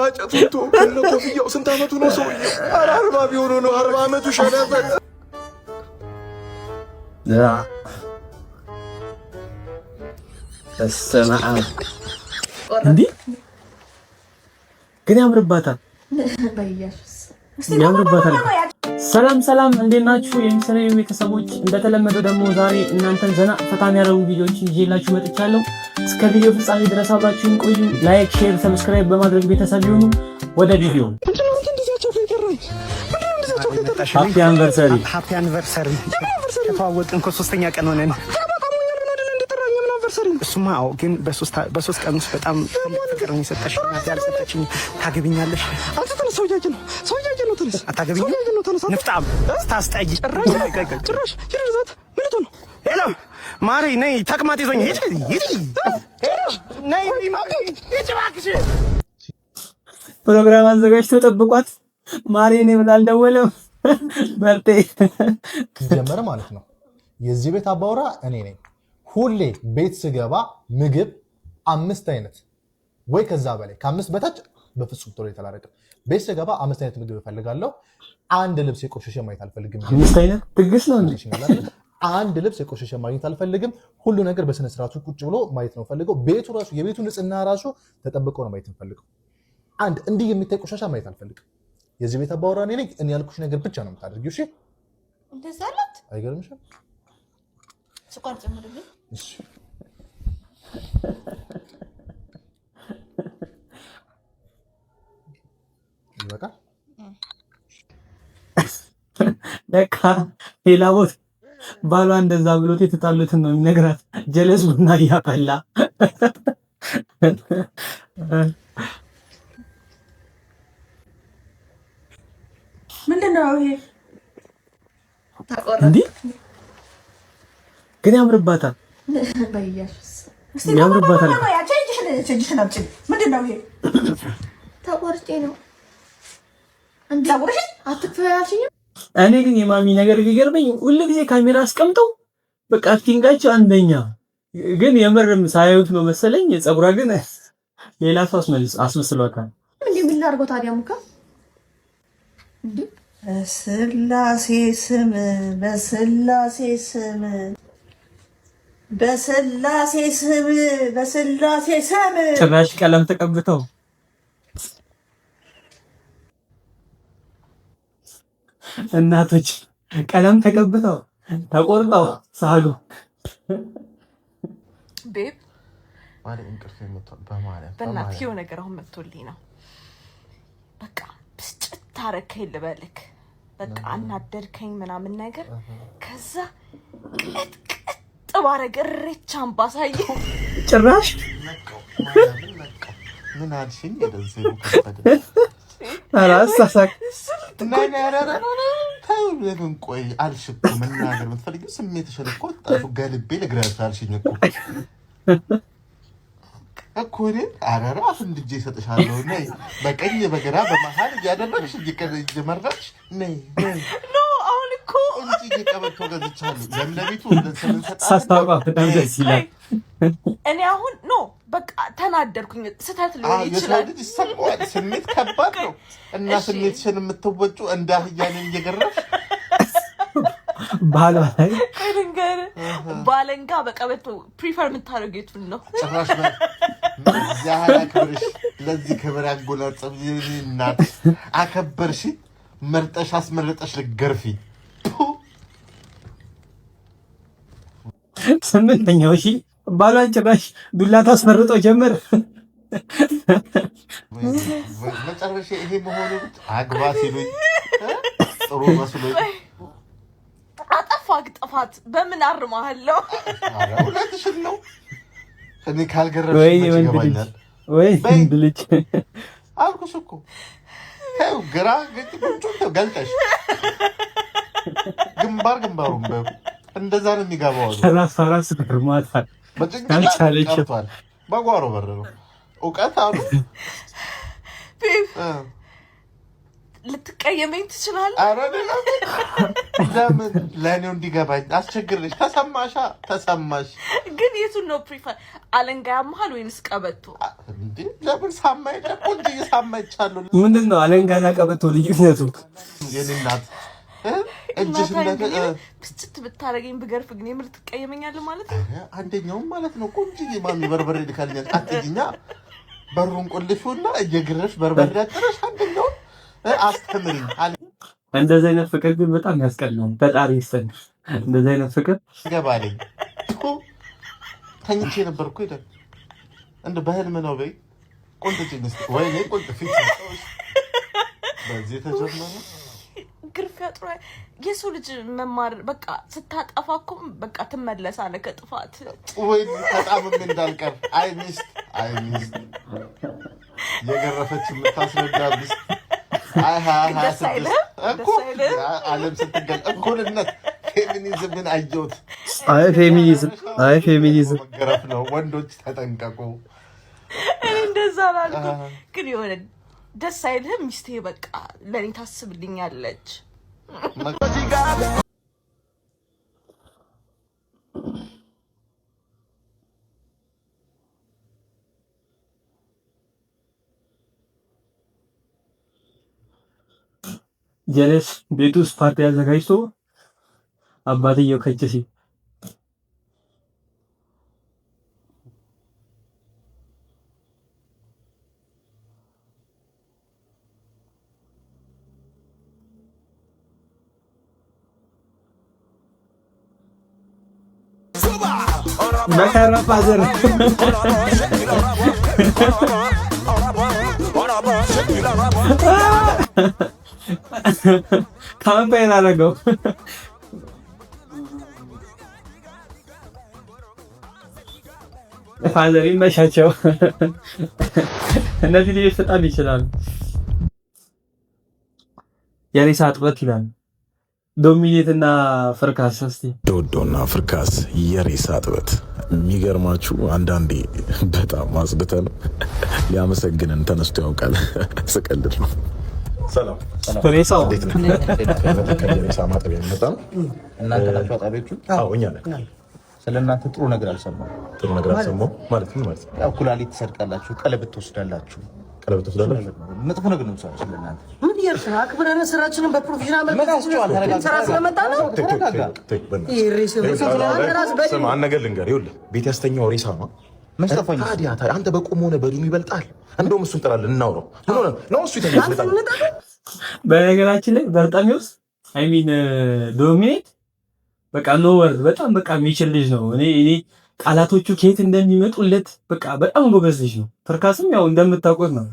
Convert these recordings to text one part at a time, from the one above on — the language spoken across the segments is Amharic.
ማጨቱቱ ከነኮፍያው ስንት አመቱ ነው ሰውዬው? 40 ቢሆን ነው 40 አመቱ ሸለፈት። በስመአብ እንዴ ግን ያምርባታል። ያምርባታል። ሰላም እንዴት ናችሁ? የሚሰለኝ ቤተሰቦች እንደተለመደው ደግሞ ዛሬ እናንተን ዘና ፈታ የሚያደርጉ ቪዲዮዎችን ይዤላችሁ መጥቻለሁ። እስከ ቪዲዮ ፍጻሜ ድረስ አብራችሁን ቆዩ። ላይክ፣ ሼር፣ ሰብስክራይብ በማድረግ ቤተሰብ ይሁኑ። ወደ ቪዲዮ ሃፒ አኒቨርሰሪ ተዋወቅን እኮ 3ኛ ቀን ሆነን። እሱማ አዎ፣ ግን በሶስት ቀን ውስጥ በጣም ፍቅር ነው የሰጠሽ። ያልሰጠችኝ ታገብኛለሽ? አንተ ተነስ፣ ሰውዬ ነው ተነስ። አታገብኝ ንፍጣም ስታስጠይ ጭራሽ ይረዛት ምንቱ ነው? ሄሎ ማሪ ነይ፣ ተቅማጥ ይዞኝ ሂድ ነይ እባክሽ። ፕሮግራም አዘጋጅቶ ጠብቋት። ማሪ ነይ ብላ አልደወለም። በርቴ ጀመረ ማለት ነው። የዚህ ቤት አባወራ እኔ ነኝ። ሁሌ ቤት ስገባ ምግብ 5 አይነት ወይ ከዛ በላይ ከ5 በታች በፍጹም ቶሎ የተላረቀ ቤት ስገባ 5 አይነት ምግብ እፈልጋለሁ። አንድ ልብስ የቆሸሸ ማየት አልፈልግም። 5 አይነት ትግስ ነው እንዴ? አንድ ልብስ የቆሸሸ ማየት አልፈልግም። ሁሉ ነገር በስነ ስርዓቱ ቁጭ ብሎ ማየት ነው ፈልገው። ቤቱ ራሱ የቤቱ ንጽህና ራሱ ተጠብቆ ነው ማየት ፈልገው። አንድ እንዲህ የሚታይ ቆሻሻ ማየት አልፈልግም። የዚህ ቤት አባወራ እኔ ነኝ። እኔ ያልኩሽ ነገር ብቻ ነው የምታደርጊው። እሺ እንደዛ አላት። አይገርምሽም? ስኳር ጨምርልኝ። እሺ ይበቃል። ለካ ሌላ ቦታ ባሏ እንደዛ ብሎት የተጣሉትን ነው የሚነግራት። ጀለስ ቡና እያፈላ ምንድነው ይሄ? ታቆራ እንዴ ግን ያምርባታል። በኢየሱስ ያምርባታል። ምንድነው ይሄ? ተቆርጬ ነው እንዴ? አውርሽ አትፈያልሽኝ። እኔ ግን የማሚ ነገር ይገርመኝ። ሁሉ ጊዜ ካሜራ አስቀምጠው በቃ አክቲንጋቸው አንደኛ፣ ግን የምርም ሳያዩት ነው መሰለኝ። የፀጉሯ ግን ሌላ ሰው አስመስሏታል። እንዴ ምን ላድርገው ታዲያ? ሙካ እንዴ በስላሴ ስም በስላሴ ስም ጭራሽ ቀለም ተቀብተው እናቶች ቀለም ተቀብተው ተቆርጠው ሳሉ ቤብ ማለት እንቅልፍ የመጣው በማለት በእናትህ የሆነ ነገር አሁን መጥቶልኝ ነው። በቃ ብስጭት ታረከኝ ልበልክ። በቃ አናደድከኝ ምናምን ነገር። ከዛ ቅጥ ባረግ እሬቻን ባሳየው ጭራሽ ምን አልሽኝ? የደንሰው ከፈደ አራሳሳክ ለምን ቆይ አልሽኩ መናገር የምትፈልጊው ስሜትሽን እኮ ጣፉ ገልቤ ልግራሽ አልሽኝ እኮ እኔ አራራ እንድጄ እሰጥሻለሁ። ነይ በቀኝ በግራ በመሃል እያደረግሽ እየመረጥሽ ነይ ኖ አሁን እኮ እንጂ እየቀበቶ ገዝቻለሁ። ለምለቤቱ እንደሰምን ሳስታውቃ በጣም ደስ ይላል። እኔ አሁን ኖ በቃ ተናደርኩኝ። ስተት ሊሆን ይችላል። ልጅ ይሰማዋል። ስሜት ከባድ ነው እና ስሜትሽን የምትወጩ እንደ አህያንን እየገረፍሽ ባሏ ላይ ከድንገር ባለንጋ በቀበቶ ፕሪፈር የምታደርገው የቱን ነው? ጭራሽ ዛሃላ ክብርሽ ለዚህ ክብር ያጎናጸፍ እናት አከበርሽ። መርጠሽ አስመረጠሽ ልገርፊ 8ኛው ሺ ባሏን ጭራሽ ዱላ ታስመርጦ ጀመር። መጨረሻ ይሄ መሆኑ አግባ ሲሉኝ ጥሩ መስሎኝ አጠፋክ ጥፋት በምን አርማለሁ? ሁለትሽን ነው እኔ ካልገረፍሽ ይገባኛል። ወይ ወንድ ልጅ አልኩሽ እኮ ተው ግራ ግጭ ገልጠሽ ግንባሩን እንደዛ ነው የሚገባው። ራስ ግርማታል በጭንቅላት በጓሮ በር ነው እውቀት አሉ ልትቀየመኝ ትችላለህ። ኧረ ለምን ለእኔው እንዲገባኝ አስቸግርልሽ። ተሰማሽ ግን የቱን ነው ፕሪፈር አለንጋ ያመሃል ወይንስ ቀበቶ? እንዴ ለምን ሳማይ ቆንጆ እየሳማይቻለሁ። ምንድነው አለንጋና ቀበቶ ልዩነቱ? የኔ እናት እጅሽ ብስጭት ብታረገኝ ብገርፍ ግን የምር ትቀየመኛለህ ማለት ነው። አንደኛውም ማለት ነው ቆንጆ ማሚ በርበሬ ልካልኛል። አትይኛ በሩን ቆልፊውና እየገረሽ በርበሬ አጥረሽ አንደኛው አስተምሪኝ። እንደዚህ አይነት ፍቅር ግን በጣም ያስቀናል። ፈጣሪ ይስጠን። እንደዚህ አይነት ፍቅር ገባለኝ እኮ ተኝቼ ነበርኩ ይላል እንደ በህልም ነው በይ ቆንጆ ጭንስ ወይኔ ቆንጆ ፊት በዚህ ተጀመረ ግርፊያ ጥሩ። የሰው ልጅ መማር በቃ ስታጠፋ እኮ በቃ ትመለሳለህ ከጥፋት። ወይ በጣም እንዳልቀር አይ ሚስት የገረፈች የምታስረዳ ሚስት ዓለም ስትገል እኩልነት ፌሚኒዝምን አየሁት። አይ ፌሚኒዝም መገረፍ ነው። ወንዶች ተጠንቀቁ። እኔ እንደዛ አላልኩም፣ ግን የሆነ ደስ አይልህም? ሚስቴ በቃ ለእኔ ታስብልኛለች። ጀለስ ቤት ውስጥ ፓርቲ አዘጋጅቶ አባትየው ከች ሲል መከራ ፋዘር ካምፔን አደረገው። ፋዘር ይመሻቸው። እነዚህ ልጆች በጣም ይችላሉ። የሬሳ እጥበት ይላል ዶሚኔት እና ፍርካስ። እስቲ ዶዶና ፍርካስ የሬሳ እጥበት። የሚገርማችሁ አንዳንዴ በጣም አጽድተ ነው ሊያመሰግንን ተነስቶ ያውቃል። ስቀልድ ነው። ሰላም ሬሳው ሬሳ ማጠቢያ የሚመጣ ነው። እናንተ ናችሁ አጣቢዎቹ? አዎ እኛ ነን። ስለእናንተ ጥሩ ነገር አልሰማሁም። ጥሩ ነገር አልሰማሁም ማለት ምን ማለት ነው? ያው ኩላሊት ትሰርቃላችሁ፣ ቀለበት ትወስዳላችሁ። ቀለበት ትወስዳላችሁ? መጥፎ ነገር ነው የምትሰራው ስለእናንተ። ምን እያልሽ ነው? አክብረን ስራችንን በፕሮፌሽናል መልኩ ስራ ስለመጣ ነው። አንድ ነገር ልንገርህ፣ ይኸውልህ ቤት ያስተኛው ሬሳ ነው። ታዲያ አንተ በቁም ሆነ በዱም ይበልጣል። እንደውም እሱን እንጠራለን እናውራው። ምን ሆነ ነው እሱ ይተኛል። በነገራችን ላይ በርጣሚውስ አይ ሚን ዶሚኔት በቃ ኖወር በጣም በቃ የሚችል ልጅ ነው። እኔ ቃላቶቹ ከየት እንደሚመጡለት በቃ በጣም ጎበዝ ልጅ ነው። ፍርካስም ያው እንደምታውቁት ነው።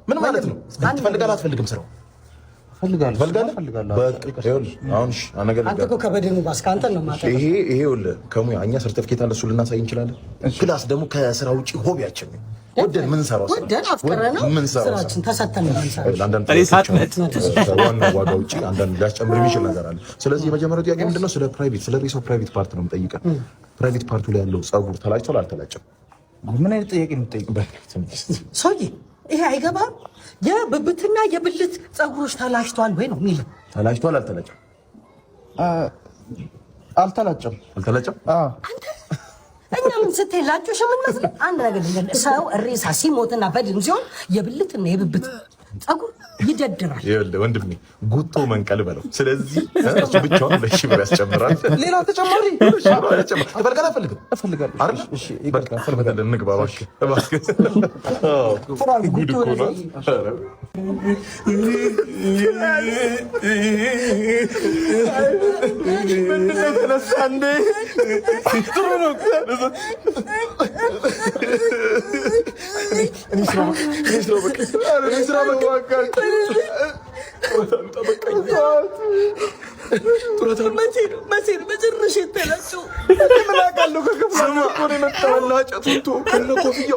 ምን ማለት ነው? ትፈልጋለህ አትፈልግም? ስራው ፈልጋለህ። ይሄ ይኸውልህ ከሙያ እኛ ሰርተፍኬት አለ እሱ ልናሳይ እንችላለን። ፕላስ ደግሞ ከስራ ውጭ ሆቢያችን ነው። ወደን ምን ሰራው ዋና ዋጋ ውጭ አንዳንድ ሊያስጨምር የሚችል ነገር አለ። ስለዚህ የመጀመሪያው ጥያቄ ምንድነው? ስለ ሬሳው ፕራይቬት ፓርት ነው የምጠይቀህ። ፕራይቬት ፓርቱ ላይ ያለው ጸጉር ተላጭቷል አልተላጨም? ምን አይነት ጥያቄ ነው የምትጠይቀው? ሰውዬ ይሄ አይገባም። የብብትና የብልት ጸጉሮች ተላጭቷል ወይ ነው የሚለው። ተላጭቷል አልተላጨም? አልተላጨም። አንተ እኛ ምን ስትላችሁ ምን መስል አንድ ነገር ልንገርህ፣ ሰው ሬሳ ሲሞትና በድን ሲሆን የብልትና የብብት ጸጉር ይደድራል። ይኸውልህ ወንድሜ ጉቶ መንቀል በለው። ስለዚህ እሱ ብቻውን ለሺ ብር ያስጨምራል። ሌላ ተጨማሪ ትፈልጋለህ? አልፈልግም። እፈልጋለሁ። አይደል? እሺ ይበቃ። ፈልገን እንግባ እባክህ፣ እባክህ። ጉድ እኮ ነው። ምንድን ነው ተነሳ እንዴ? ጥሩ ነው። እኔ ስራ በቃ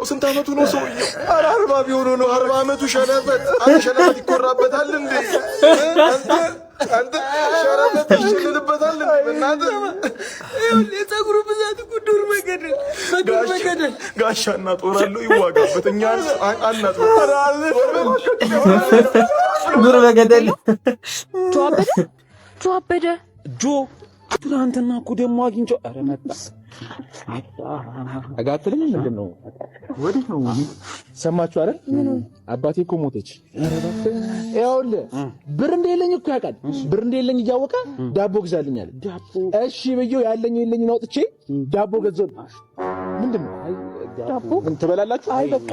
ስንት ዓመቱ ነው ሰውዬው? 40 ቢሆን ነው። 40 ዓመቱ ሸለበት ይኮራበታል እንዴ? አንተ ሸረበት ይችልልበታል እናንተ የፀጉሩ ብዛት እኮ ዱር በገደል ጋሻና ጦር አለው ይዋጋበት። እኛ አናት ዱር በገደል ጆ ትናንትና እኮ ደግሞ አግኝቼው ኧረ መጣ አጋትልም ምንድን ነው ወዴት ነው ሰማችሁ አይደል አባቴ እኮ ሞተች ይኸውልህ ብር እንደሌለኝ እኮ ያውቃል ብር እንደሌለኝ እያወቀ ዳቦ ግዛልኛል እሺ ብዬው ያለኝ የለኝን አውጥቼ ዳቦ ገዛው ምንድን ነው ዳቦ ምን ትበላላችሁ አይ በቃ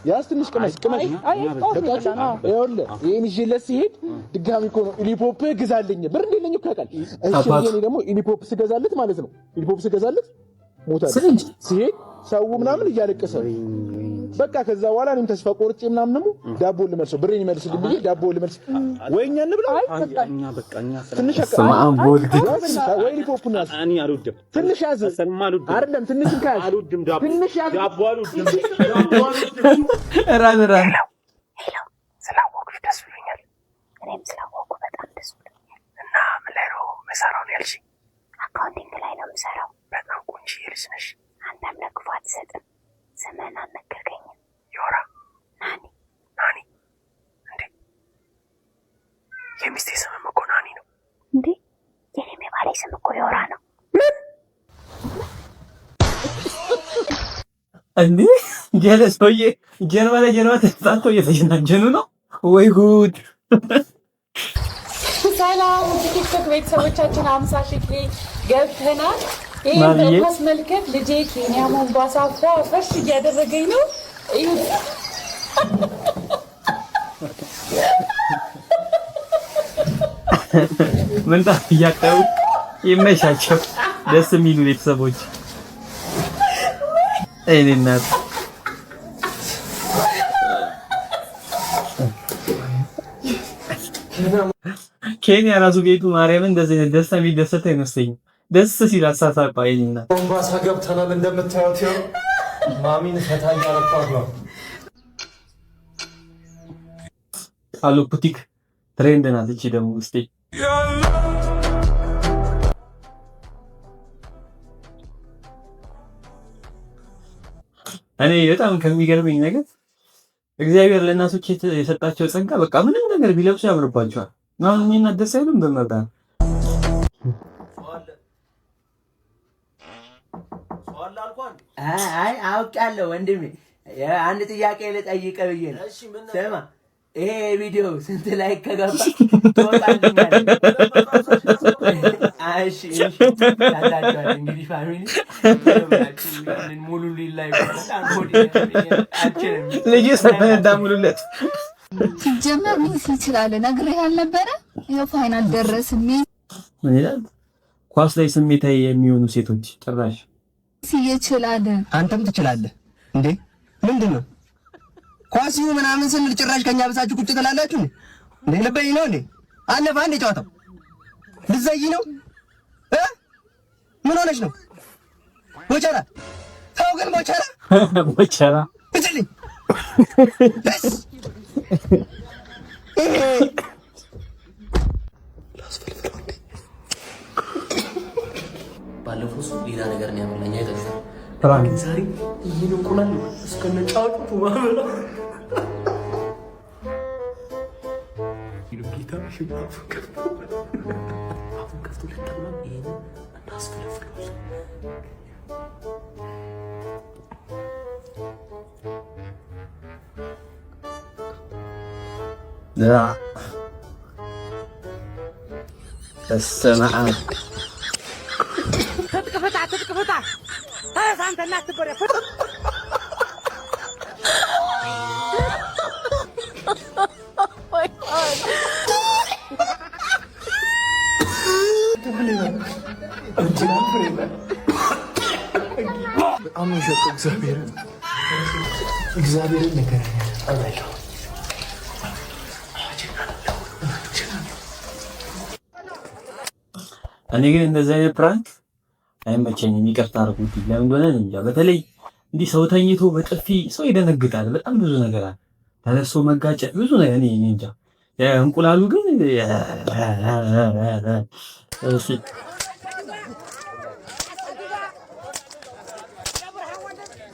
ያስ ትንሽ ቅመስ በቃ ይኸውልህ ይሄን ይዤለት ሲሄድ ድጋሚ እኮ ነው ኢሊፖፕ ግዛልኝ ብር እንደሌለኝ እኮ ያውቃል እሺ እኔ ደግሞ ኢሊፖፕ ስገዛለት ማለት ነው ኢሊፖፕ ስገዛለት ሞታ ሲሄድ ሰው ምናምን እያለቀሰ በቃ ከዛ በኋላ እኔም ተስፋ ቆርጬ ምናምን ነው ዳቦ ልመልሰው ብሬን ይመልስልኝ ብዬ ዳቦ ልመልስ ወይኛ እንብላ በቃኛ ትንሽ ወይ ሊፖፕ ነው እኔ አልወድም ትንሽ ያዝ አይደለም ትንሽ እንካዝ አልወድም ዳቦ አልወድም ራን ስላወቅሽ ደስ ብሎኛል እኔም ስላወቅኩ በጣም ደስ ብሎኛል እና ምን ላይ ነው መሰራው ነው ያልሽኝ አካውንቲንግ ላይ ነው የምሰራው በጣም ቆንጆ ልጅ ነሽ አንተም ለክፉ አትሰጥም ስምህን አልነገርከኝም ዮራ ናኒ እንዴ የሚስቴ ስምም እኮ ናኒ ነው እንዴ የኔም የባሌ ስም እኮ ዮራ ነው እንዴ ሰውዬ ጀርባ ለጀርባ ተጣጥቶ እየተጀናጀኑ ነው ወይ ጉድ ሰላም ቲክቶክ ቤተሰቦቻችን 50 ሺህ ገብተናል ይሄን በማስመልከት ልጄ ኬንያ ሞምባሳ ፈሽ እያደረገኝ ነው ምንጣፍ እያጠቡ ይመሻቸው ደስ የሚሉ ቤተሰቦች እኔ እናት ኬንያ ራሱ ቤቱ ማርያምን እንደዚህ ደስ የሚደሰት አይመስለኝም ደስ ሲል አሳሳባ ይልና ሞምባሳ ገብተናል እንደምታዩት ነው ማሚን ፈታ እያረኳት ነው አሉ ፑቲክ ትሬንድ ናት እቺ ደግሞ እስቲ እኔ በጣም ከሚገርመኝ ነገር እግዚአብሔር ለእናቶች የሰጣቸው ጸጋ በቃ ምንም ነገር ቢለብሱ ያምርባቸዋል አሁን እኔና ደስ አይልም በመብራት አይ አውቃለሁ ወንድሜ አንድ ጥያቄ ልጠይቅህ ብዬ ነው ስማ ይሄ ቪዲዮ ስንት ላይ ከገባ ትወጣልኛለህ እሺ ታላላችሁ እንግዲህ ፋሚሊ ሙሉ ሊላይ በጣም ልጅ ሰፈነዳ ሙሉለት ሲጀመር ምን ይችላል ነግሬህ አልነበረ ይሄው ፋይናል ደረስን ምን ይላል ኳስ ላይ ስሜታዊ የሚሆኑ ሴቶች ጭራሽ ይችላል አንተም ትችላለህ እንዴ ምንድነው ኳሲው ምናምን ስንል ጭራሽ ከኛ በሳችሁ ቁጭ ትላላችሁ እንዴ ለበይ ነው እንዴ አለፈ አንዴ ጨዋታው ልዘይ ነው ምን ሆነሽ ነው ቦቸራ ታው ግን ቦቸራ እትልኝ በስ ባለፈው ሰው ሌላ ነገር ነው ያመላኛ አይተሽ ፍራንክ ዛሬ ይሄን እንቁላል እስከነጫጩ ማመላ ይሉኪታ ሽባፉ ከፍቶ ለተማ ይሄን እናስፈልፍሏል لا السماعات تتقفتا انت الناس تبري እግዚአብሔር ነገር አላየው እኔ ግን እንደዚህ አይነት ፕራንክ አይመቸኝም። ይቅርታ አድርጉት። ለምን እንደሆነ እንጃ። በተለይ እንዲህ ሰው ተኝቶ በጥፊ ሰው ይደነግጣል። በጣም ብዙ ነገር አለ። ተነስቶ መጋጨት ብዙ ነገር እኔ እንጃ። እንቁላሉ ግን እሺ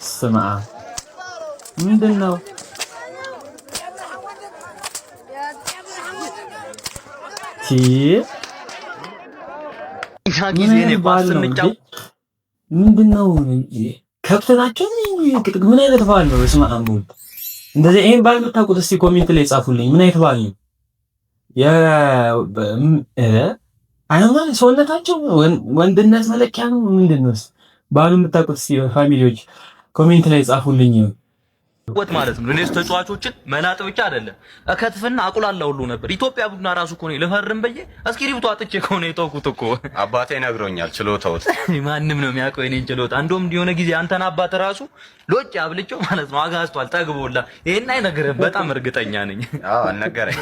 ስማ ምንድነው ምንድነው ከብት ናቸው ምን አይነት ባል ነው? ስማ አምቡ እንደዚህ ይሄን ባል የምታውቁት እስቲ ኮሜንት ላይ ጻፉልኝ። ምን አይነት ባል ነው? አይማን ሰውነታቸው ወንድነት መለኪያ ነው ምንድነው? ባሉ የምታውቁት እስቲ ፋሚሊዎች ኮሜንት ላይ ጻፉልኝ። ወጥ ማለት ነው። እኔስ ተጫዋቾችን መናጥ ብቻ አይደለም እከትፍና አቁላላ ሁሉ ነበር። ኢትዮጵያ ቡና ራሱ እኮ ነው ልፈርም በየ እስክሪፕቱ አጥቼ ከሆነ የተውኩት እኮ አባቴ ነግሮኛል። ችሎታውት ማንም ነው የሚያውቀው የኔን ችሎታ። እንደውም እንዲሆነ ጊዜ አንተን አባት ራሱ ሎጭ አብልጨው ማለት ነው አጋዝቷል ጠግቦላ። ይሄን አይነግርህም በጣም እርግጠኛ ነኝ። አዎ ነገረኝ።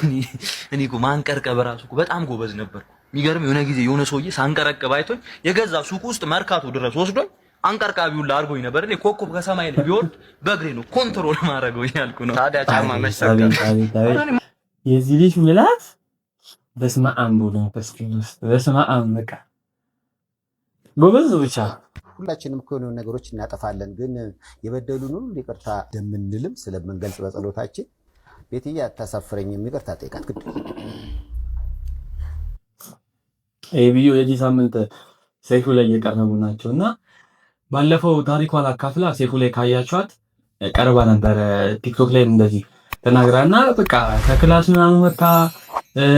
እኔ እኮ ማንቀርቀብ ራሱ እኮ በጣም ጎበዝ ነበር። የሚገርም የሆነ ጊዜ የሆነ ሰውዬ ሳንቀረቀብ አይቶኝ የገዛ ሱቁ ውስጥ መርካቶ ድረስ ወስዶኝ አንቀርቃቢው ላርጎኝ ነበር። እኔ ኮኮብ ከሰማይ ላይ ቢወርድ በእግሬ ነው ኮንትሮል ማድረገው ያልኩ ነው። ታዲያ ጫማ መሰከረ የዚህ ልጅ ምላስ በስመ አብ ወመንፈስ ቅዱስ በስመ አብ በቃ ጎበዝ ብቻ። ሁላችንም እኮ የሆኑ ነገሮች እናጠፋለን፣ ግን የበደሉን ሁሉ ይቅርታ እንደምንልም ስለምንገልጽ በጸሎታችን ቤትዬ አታሳፍረኝም ይቅርታ ጠይቃት ግድ ይሄ ቪዲዮ የዚህ ሳምንት ሰይፉ ላይ እየቀረቡ ናቸውና ባለፈው ታሪኳን አካፍላ ሰይፉ ላይ ካያችኋት ቀርባ ነበር። ቲክቶክ ላይ እንደዚህ ተናግራና በቃ ከክላስ ምናምን ወጣ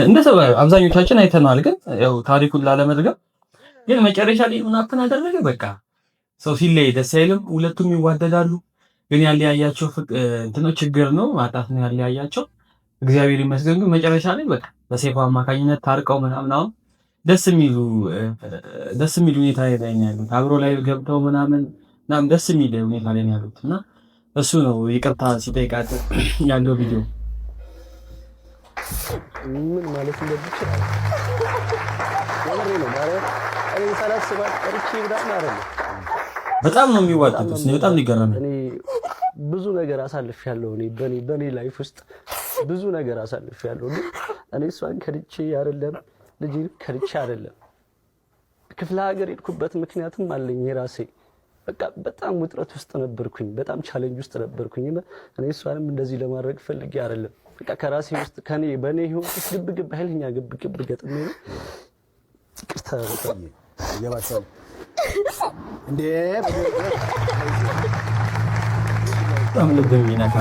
እንደሰው አብዛኞቻችን አይተናል። ግን ያው ታሪኩን ላለመድገም ግን መጨረሻ ላይ ምን አፕን አደረገ። በቃ ሰው ሲለይ ደስ አይልም። ሁለቱም ይዋደዳሉ፣ ግን ያለያያቸው እንትኖች ችግር ነው ማጣት ነው ያለያያቸው። እግዚአብሔር ይመስገን ግን መጨረሻ ላይ በቃ በሰይፉ አማካኝነት ታርቀው ምናምን አሁን ደስ የሚሉ ሁኔታ ላይ ነው ያሉት። አብሮ ላይ ገብተው ምናምን ደስ የሚል ሁኔታ ላይ ነው ያሉት እና እሱ ነው ይቅርታ ሲጠይቃት ያለው ቪዲዮ። ምን ማለት እንደዚህ ነው ማለት እኔ ሳላስባት ቀርቼ ብዳም አይደለም። በጣም ነው የሚዋጡት። በጣም ሊገርም እኔ ብዙ ነገር አሳልፌያለሁ። እኔ በኔ ላይፍ ውስጥ ብዙ ነገር አሳልፌያለሁ። ግን እኔ እሷን ከድቼ አይደለም ልጅ ከልቻ አይደለም ክፍለ ሀገር ሄድኩበት ምክንያቱም አለኝ የራሴ በቃ በጣም ውጥረት ውስጥ ነበርኩኝ፣ በጣም ቻሌንጅ ውስጥ ነበርኩኝ። እኔ እሷንም እንደዚህ ለማድረግ ፈልጌ አይደለም በቃ ከራሴ ውስጥ ከኔ በኔ ህይወት ውስጥ ግብግብ ኃይለኛ ግብግብ ገጥሜ ነው። ይቅርታ በጣም ይገባታል እንዴ በጣም ልብም ይነካ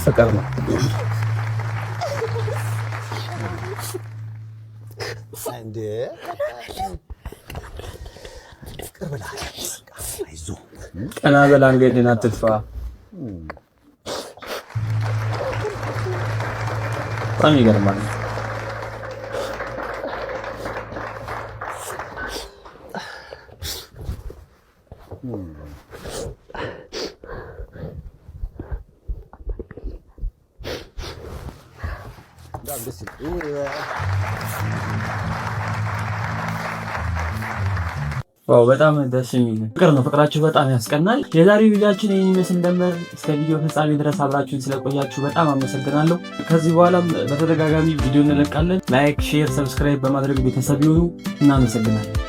ፍቅር ነው። እንዴ ቅርብላ አይዞ ቀና በላ እንግዲህ አትጥፋ። በጣም ይገርማል። በጣም ደስ የሚል ፍቅር ነው። ፍቅራችሁ በጣም ያስቀናል። የዛሬው ቪዲዮአችን ይህን ይመስል ነበር። እስከ ቪዲዮ ፍጻሜ ድረስ አብራችሁን ስለቆያችሁ በጣም አመሰግናለሁ። ከዚህ በኋላም በተደጋጋሚ ቪዲዮ እንለቃለን። ላይክ፣ ሼር፣ ሰብስክራይብ በማድረግ ቤተሰብ ይሁኑ። እናመሰግናለን።